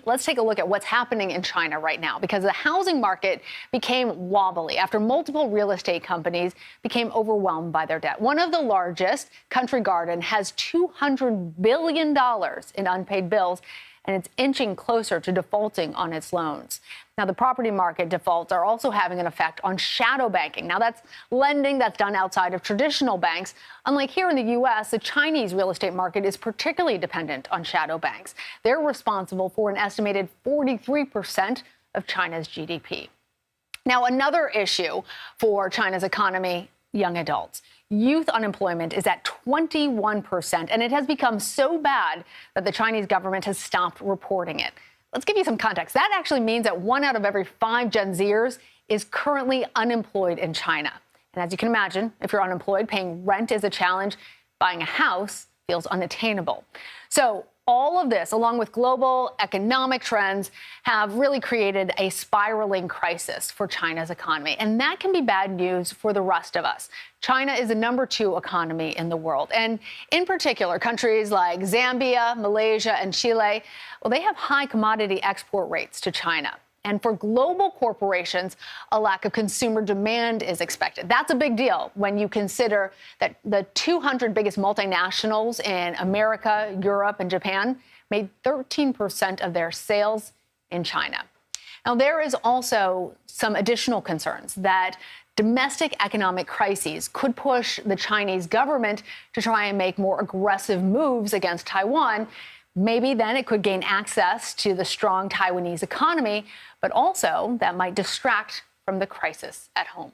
let's take a look at what's happening in China right now, because the housing market became wobbly after multiple real estate companies became overwhelmed by their debt. One of the largest, Country Garden, has $200 billion in unpaid bills, and it's inching closer to defaulting on its loans. Now, the property market defaults are also having an effect on shadow banking. Now, that's lending that's done outside of traditional banks. Unlike here in the U.S., the Chinese real estate market is particularly dependent on shadow banks. They're responsible for an estimated 43% of China's GDP. Now, another issue for China's economy, young adults. Youth unemployment is at 21%, and it has become so bad that the Chinese government has stopped reporting it. Let's give you some context. That actually means that 1 out of every 5 Gen Zers is currently unemployed in China. And as you can imagine, if you're unemployed, paying rent is a challenge. Buying a house feels unattainable. So all of this, along with global economic trends, have really created a spiraling crisis for China's economy. And that can be bad news for the rest of us. China is the #2 economy in the world. And in particular, countries like Zambia, Malaysia, and Chile, well, they have high commodity export rates to China. And for global corporations, a lack of consumer demand is expected. That's a big deal when you consider that the 200 biggest multinationals in America, Europe, and Japan made 13% of their sales in China. Now, there is also some additional concerns that domestic economic crises could push the Chinese government to try and make more aggressive moves against Taiwan. Maybe then it could gain access to the strong Taiwanese economy, but also that might distract from the crisis at home.